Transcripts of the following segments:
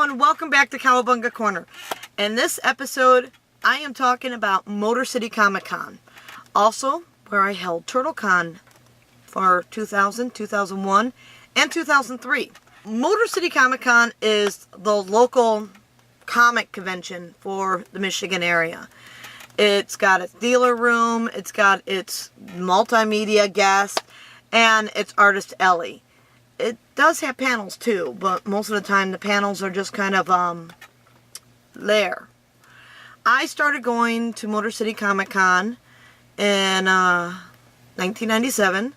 everyone, welcome back to Cowabunga Corner. In this episode, I am talking about Motor City Comic Con. Also, where I held TurtleCon for 2000, 2001, and 2003. Motor City Comic Con is the local comic convention for the Michigan area. It's got its dealer room, it's got its multimedia guest, and its artist Ellie. It does have panels too, but most of the time the panels are just kind of there. I started going to Motor City Comic Con in 1997.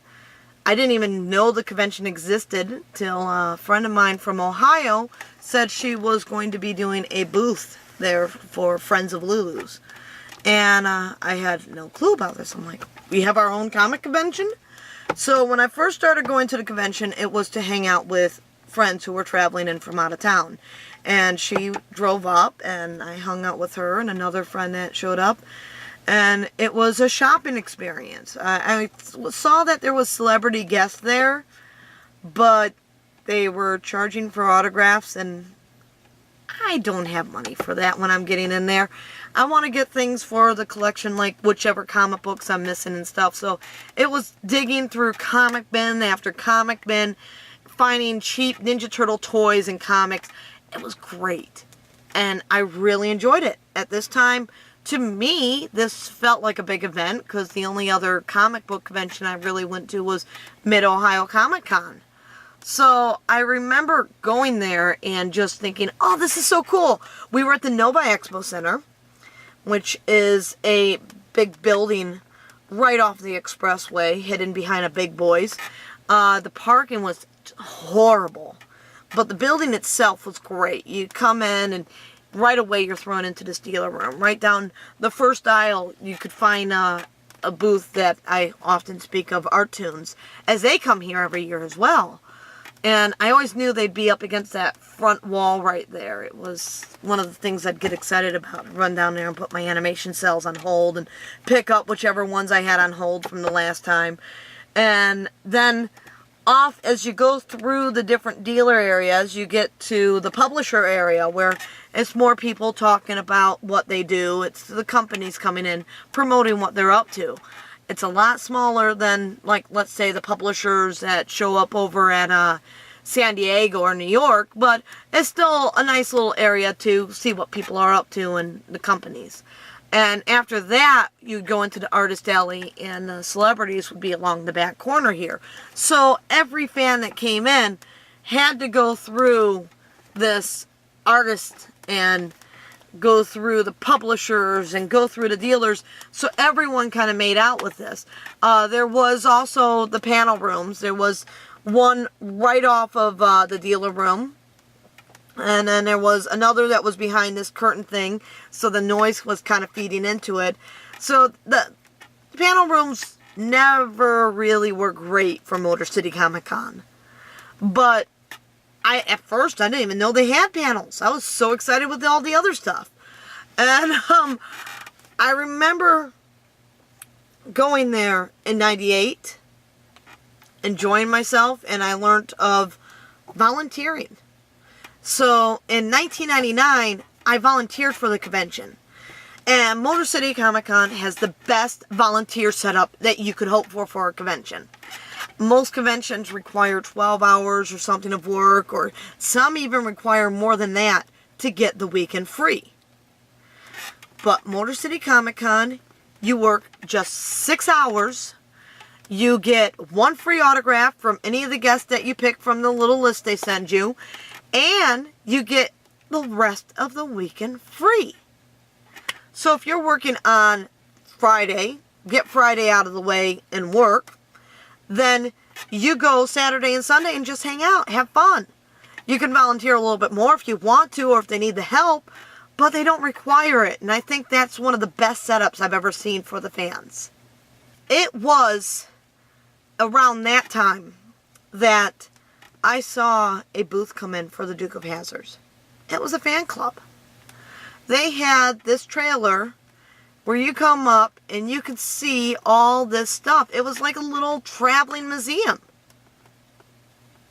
I didn't even know the convention existed till a friend of mine from Ohio said she was going to be doing a booth there for Friends of Lulu's. And I had no clue about this. I'm like, we have our own comic convention? So when I first started going to the convention, it was to hang out with friends who were traveling in from out of town. And she drove up, and I hung out with her and another friend that showed up. And it was a shopping experience. I saw that there was celebrity guests there, but they were charging for autographs, and I don't have money for that when I'm getting in there. I want to get things for the collection, like whichever comic books I'm missing and stuff. So it was digging through comic bin after comic bin, finding cheap Ninja Turtle toys and comics. It was great. And I really enjoyed it. At this time, to me, this felt like a big event because the only other comic book convention I really went to was Mid-Ohio Comic Con. So I remember going there and just thinking, oh, this is so cool. We were at the Novi Expo Center, which is a big building right off the expressway, hidden behind a Big Boys. The parking was horrible, but the building itself was great. You come in and right away you're thrown into this dealer room. Right down the first aisle, you could find a booth that I often speak of, Art Tunes, as they come here every year as well. And I always knew they'd be up against that front wall right there. It was one of the things I'd get excited about. I'd run down there and put my animation cells on hold and pick up whichever ones I had on hold from the last time. And then off as you go through the different dealer areas, you get to the publisher area where it's more people talking about what they do. It's the companies coming in, promoting what they're up to. It's a lot smaller than, like, let's say the publishers that show up over at San Diego or New York, but it's still a nice little area to see what people are up to and the companies. And after that, you'd go into the artist alley, and the celebrities would be along the back corner here. So every fan that came in had to go through this artist and go through the publishers and go through the dealers, so everyone kind of made out with this. There was also the panel rooms. There was one right off of the dealer room, and then there was another that was behind this curtain thing, so the noise was kind of feeding into it. So the panel rooms never really were great for Motor City Comic Con, but at first, I didn't even know they had panels. I was so excited with all the other stuff. And I remember going there in '98, enjoying myself, and I learned of volunteering. So in 1999, I volunteered for the convention. And Motor City Comic Con has the best volunteer setup that you could hope for a convention. Most conventions require 12 hours or something of work, or some even require more than that to get the weekend free. But Motor City Comic Con, you work just 6 hours, you get one free autograph from any of the guests that you pick from the little list they send you, and you get the rest of the weekend free. So if you're working on Friday, get Friday out of the way and work, then you go Saturday and Sunday and just hang out, have fun. You can volunteer a little bit more if you want to, or if they need the help, but they don't require it. And I think that's one of the best setups I've ever seen for the fans. It was around that time that I saw a booth come in for the Duke of Hazzard. It was a fan club. They had this trailer where you come up and you could see all this stuff. It was like a little traveling museum.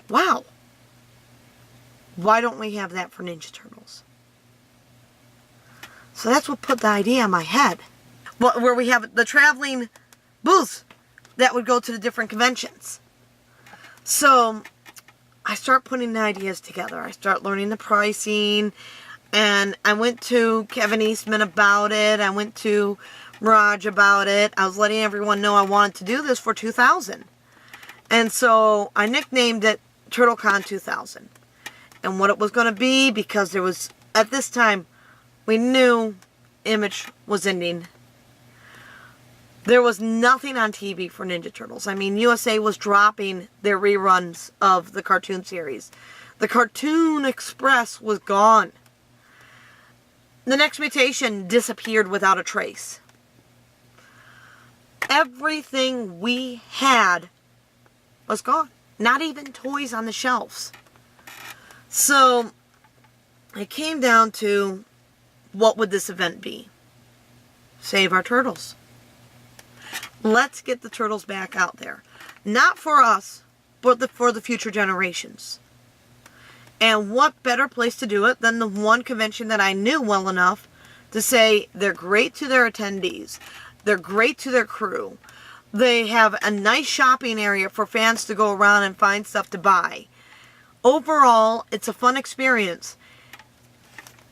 Wow. Why don't we have that for Ninja Turtles? So that's what put the idea in my head. Well, where we have the traveling booths that would go to the different conventions. So I start putting the ideas together. I start learning the pricing. And I went to Kevin Eastman about it. I went to Raj about it. I was letting everyone know I wanted to do this for 2000. And so I nicknamed it TurtleCon 2000. And what it was going to be, because there was, at this time, we knew Image was ending. There was nothing on TV for Ninja Turtles. I mean, USA was dropping their reruns of the cartoon series. The Cartoon Express was gone. The Next Mutation disappeared without a trace. Everything we had was gone. Not even toys on the shelves. So, it came down to, what would this event be? Save our turtles. Let's get the turtles back out there. Not for us, but for the future generations. And what better place to do it than the one convention that I knew well enough to say they're great to their attendees. They're great to their crew. They have a nice shopping area for fans to go around and find stuff to buy. Overall, it's a fun experience.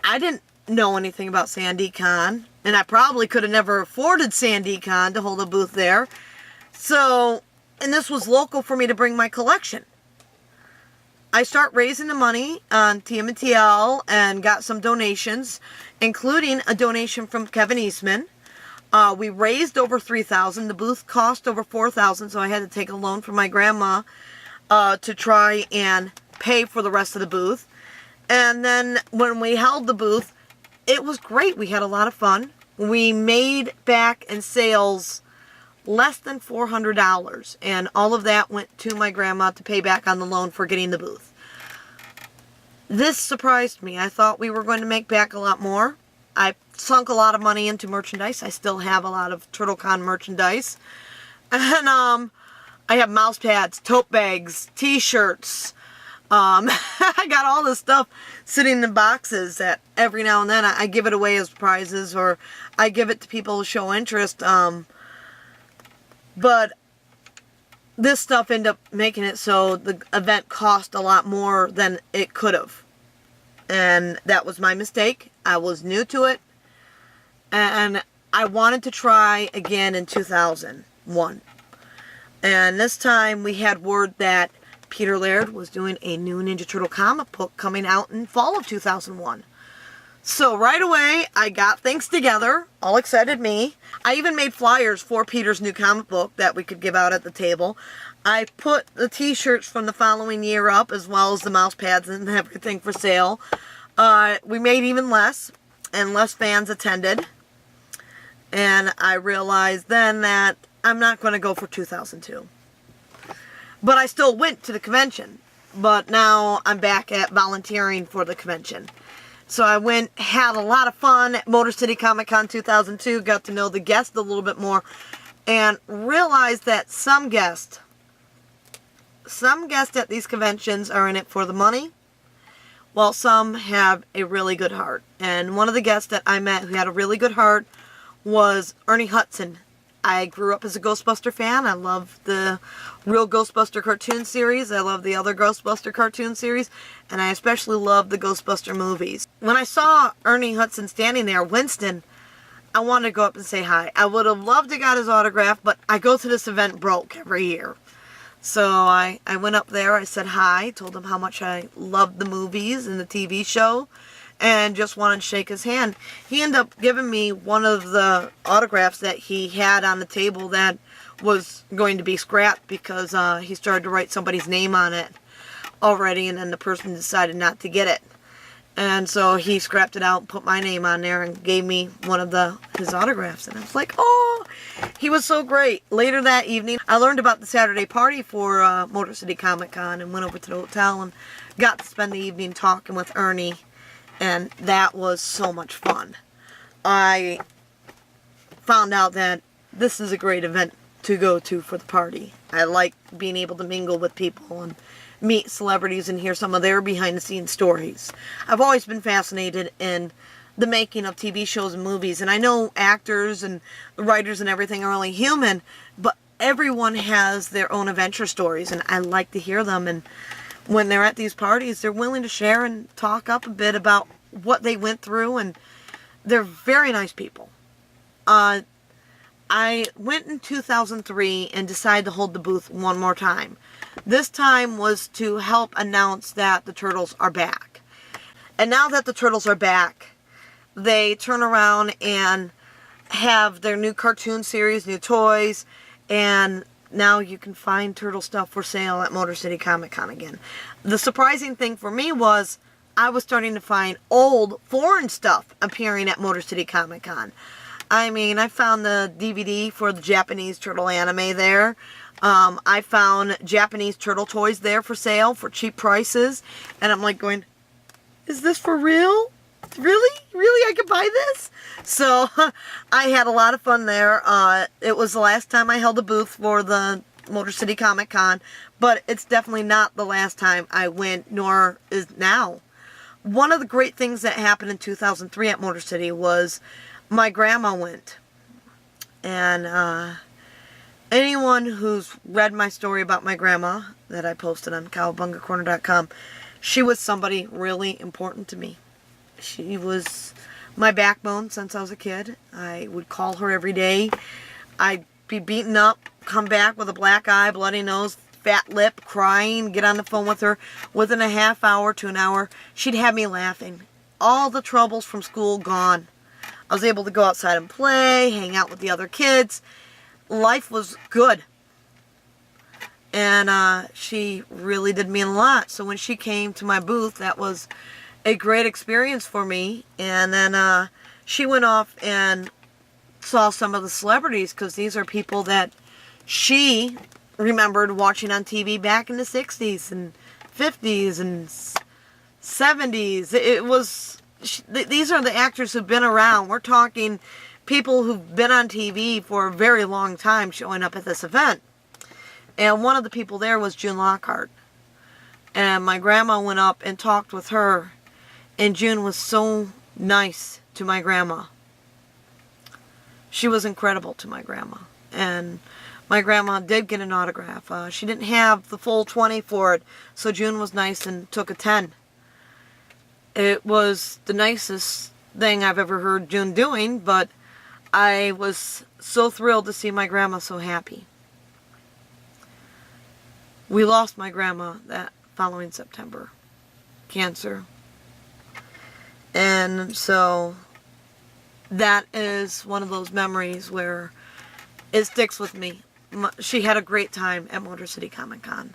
I didn't know anything about SandyCon, and I probably could have never afforded SandyCon to hold a booth there. So, and this was local for me to bring my collection. I start raising the money on TMNT and got some donations, including a donation from Kevin Eastman. We raised over $3,000. The booth cost over $4,000, so I had to take a loan from my grandma to try and pay for the rest of the booth. And then when we held the booth, it was great. We had a lot of fun. We made back in sales less than $400, and all of that went to my grandma to pay back on the loan for getting the booth. This surprised me. I thought we were going to make back a lot more. I sunk a lot of money into merchandise. I still have a lot of TurtleCon merchandise. And I have mouse pads, tote bags, t-shirts. I got all this stuff sitting in boxes that every now and then I give it away as prizes, or I give it to people who show interest. But this stuff ended up making it so the event cost a lot more than it could have. And that was my mistake. I was new to it. And I wanted to try again in 2001. And this time we had word that Peter Laird was doing a new Ninja Turtle comic book coming out in fall of 2001. So right away, I got things together. All excited me. I even made flyers for Peter's new comic book that we could give out at the table. I put the t-shirts from the following year up, as well as the mouse pads and everything for sale. We made even less, and less fans attended. And I realized then that I'm not going to go for 2002. But I still went to the convention. But now I'm back at volunteering for the convention. So I went, had a lot of fun at Motor City Comic Con 2002, got to know the guests a little bit more, and realized that some guests at these conventions are in it for the money, while some have a really good heart. And one of the guests that I met who had a really good heart was Ernie Hudson. I grew up as a Ghostbuster fan. I love the real Ghostbuster cartoon series. I love the other Ghostbuster cartoon series. And I especially love the Ghostbuster movies. When I saw Ernie Hudson standing there, Winston, I wanted to go up and say hi. I would have loved to got his autograph, but I go to this event broke every year. So I went up there, I said hi, told him how much I loved the movies and the TV show, and just wanted to shake his hand. He ended up giving me one of the autographs that he had on the table that was going to be scrapped because he started to write somebody's name on it already, and then the person decided not to get it. And so he scrapped it out and put my name on there and gave me one of his autographs. And I was like, oh, he was so great. Later that evening, I learned about the Saturday party for Motor City Comic Con and went over to the hotel and got to spend the evening talking with Ernie. And that was so much fun. I found out that this is a great event to go to for the party. I like being able to mingle with people and meet celebrities and hear some of their behind-the-scenes stories. I've always been fascinated in the making of TV shows and movies, and I know actors and writers and everything are only human, but everyone has their own adventure stories, and I like to hear them. And when they're at these parties, they're willing to share and talk up a bit about what they went through, and they're very nice people. I went in 2003 and decided to hold the booth one more time. This time was to help announce that the Turtles are back. And now that the Turtles are back, they turn around and have their new cartoon series, new toys, and now you can find Turtle stuff for sale at Motor City Comic Con again. The surprising thing for me was I was starting to find old foreign stuff appearing at Motor City Comic Con. I mean, I found the DVD for the Japanese Turtle anime there. I found Japanese Turtle toys there for sale for cheap prices. And I'm like going, is this for real? Really? Really? I could buy this? So, I had a lot of fun there. It was the last time I held a booth for the Motor City Comic Con. But it's definitely not the last time I went, nor is now. One of the great things that happened in 2003 at Motor City was my grandma went. And anyone who's read my story about my grandma that I posted on cowabungacorner.com, she was somebody really important to me. She was my backbone since I was a kid. I would call her every day. I'd be beaten up, come back with a black eye, bloody nose, fat lip, crying, get on the phone with her. Within a half hour to an hour, she'd have me laughing. All the troubles from school gone. I was able to go outside and play, hang out with the other kids. Life was good. And she really did mean a lot. So when she came to my booth, that was a great experience for me. And then she went off and saw some of the celebrities, because these are people that she remembered watching on TV back in the 60s and 50s and 70s. It was... These are the actors who've been around. We're talking people who've been on TV for a very long time showing up at this event. And one of the people there was June Lockhart. And my grandma went up and talked with her. And June was so nice to my grandma. She was incredible to my grandma. And my grandma did get an autograph. She didn't have the full 20 for it, so June was nice and took a 10. It was the nicest thing I've ever heard June doing, but I was so thrilled to see my grandma so happy. We lost my grandma that following September. Cancer. And so that is one of those memories where it sticks with me. She had a great time at Motor City Comic Con.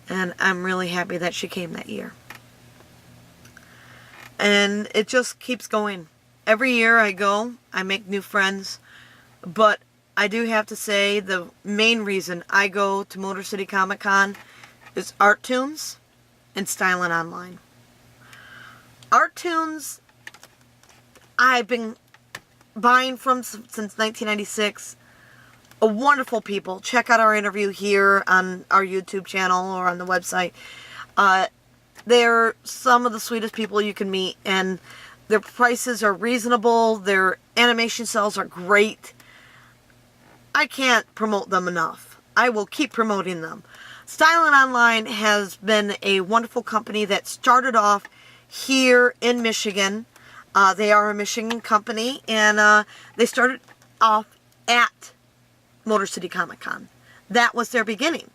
And I'm really happy that she came that year. And it just keeps going. Every year I go, I make new friends. But I do have to say the main reason I go to Motor City Comic Con is Art Tunes and Stylin' Online. Art Tunes, I've been buying from since 1996. A wonderful people. Check out our interview here on our YouTube channel or on the website. They're some of the sweetest people you can meet, and their prices are reasonable. Their animation cells are great. I can't promote them enough. I will keep promoting them. Stylin' Online has been a wonderful company that started off here in Michigan. They are a Michigan company, and they started off at Motor City Comic Con. That was their beginning.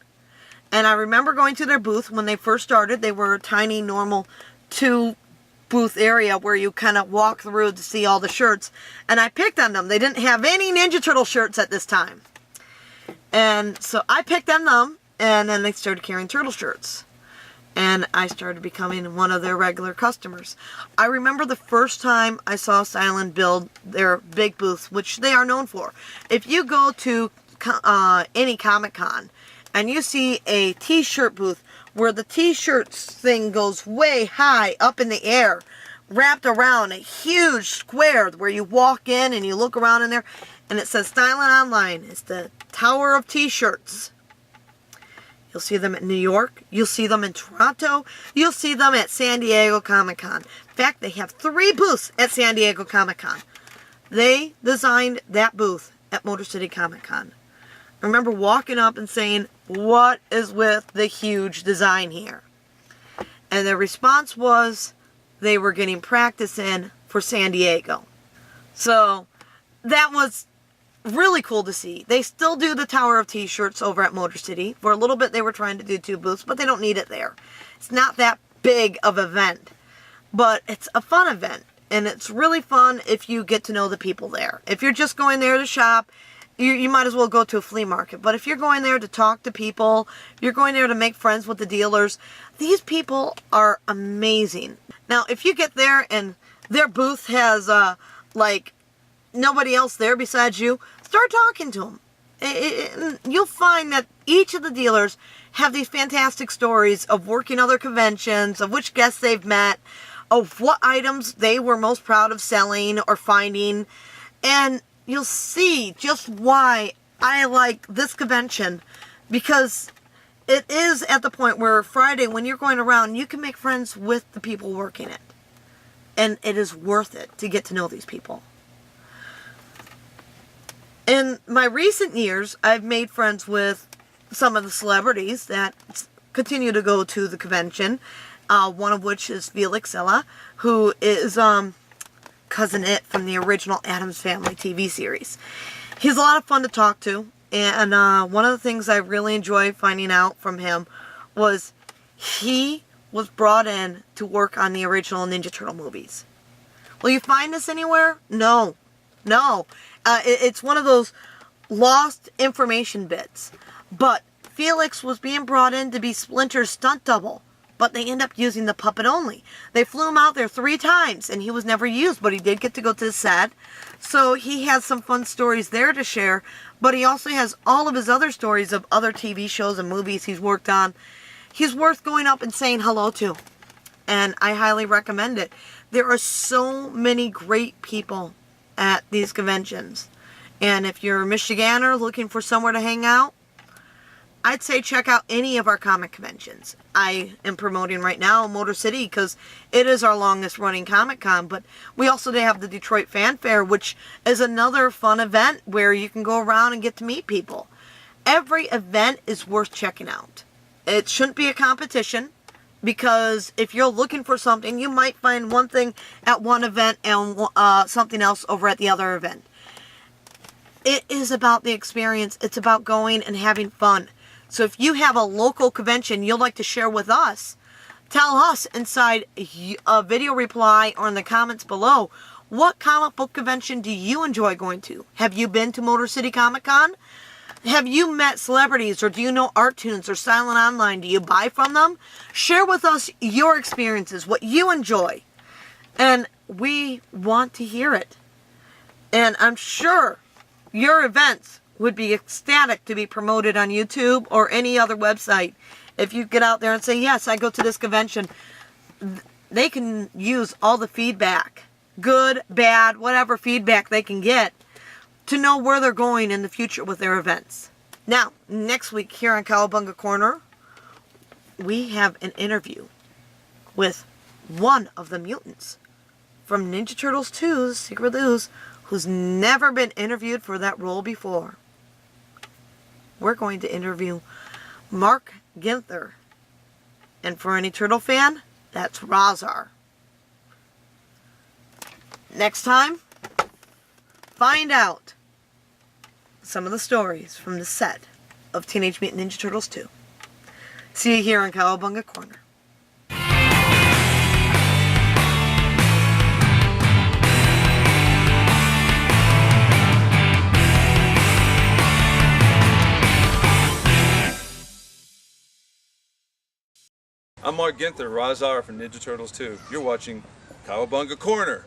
And I remember going to their booth when they first started. They were a tiny, normal 2-booth area where you kind of walk through to see all the shirts. And I picked on them. They didn't have any Ninja Turtle shirts at this time. And so I picked on them, and then they started carrying Turtle shirts. And I started becoming one of their regular customers. I remember the first time I saw Stylin' build their big booths, which they are known for. If you go to any Comic-Con, and you see a t-shirt booth where the t-shirts thing goes way high up in the air, wrapped around a huge square where you walk in and you look around in there, and it says Stylin' Online. It's the Tower of T-shirts. You'll see them at New York. You'll see them in Toronto. You'll see them at San Diego Comic-Con. In fact, they have 3 booths at San Diego Comic-Con. They designed that booth at Motor City Comic-Con. I remember walking up and saying, what is with the huge design here? And their response was they were getting practice in for San Diego. So that was really cool to see. They still do the Tower of T-shirts over at Motor City. For a little bit they were trying to do 2 booths, but they don't need it there. It's not that big of an event. But it's a fun event. And it's really fun if you get to know the people there. If you're just going there to shop, you might as well go to a flea market. But if you're going there to talk to people, you're going there to make friends with the dealers, these people are amazing. Now, if you get there and their booth has, like, nobody else there besides you, start talking to them. You'll find that each of the dealers have these fantastic stories of working other conventions, of which guests they've met, of what items they were most proud of selling or finding. And you'll see just why I like this convention, because it is at the point where Friday, when you're going around, you can make friends with the people working it. And it is worth it to get to know these people. In my recent years, I've made friends with some of the celebrities that continue to go to the convention. One of which is Felix Ella, who is Cousin It from the original Addams Family TV series. He's a lot of fun to talk to, and one of the things I really enjoy finding out from him was he was brought in to work on the original Ninja Turtle movies. Will you find this anywhere? No. It's one of those lost information bits. But Felix was being brought in to be Splinter's stunt double. But they end up using the puppet only. They flew him out there 3 times, and he was never used, but he did get to go to the set. So he has some fun stories there to share, but he also has all of his other stories of other TV shows and movies he's worked on. He's worth going up and saying hello to, and I highly recommend it. There are so many great people at these conventions, and if you're a Michiganer looking for somewhere to hang out, I'd say check out any of our comic conventions. I am promoting right now Motor City because it is our longest running Comic Con, but we also have the Detroit Fan Fair, which is another fun event where you can go around and get to meet people. Every event is worth checking out. It shouldn't be a competition, because if you're looking for something, you might find one thing at one event and something else over at the other event. It is about the experience. It's about going and having fun. So if you have a local convention you'd like to share with us, tell us inside a video reply or in the comments below, what comic book convention do you enjoy going to? Have you been to Motor City Comic Con? Have you met celebrities, or do you know Art Tunes or Silent Online? Do you buy from them? Share with us your experiences, what you enjoy. And we want to hear it. And I'm sure your events would be ecstatic to be promoted on YouTube or any other website. If you get out there and say, yes, I go to this convention, they can use all the feedback, good, bad, whatever feedback they can get, to know where they're going in the future with their events. Now, next week here on Cowabunga Corner, we have an interview with one of the mutants from Ninja Turtles 2's Secret Ooze, who's never been interviewed for that role before. We're going to interview Mark Ginther. And for any Turtle fan, that's Rahzar. Next time, find out some of the stories from the set of Teenage Mutant Ninja Turtles 2. See you here on Cowabunga Corner. I'm Mark Ginther, Rahzar from Ninja Turtles 2. You're watching Cowabunga Corner.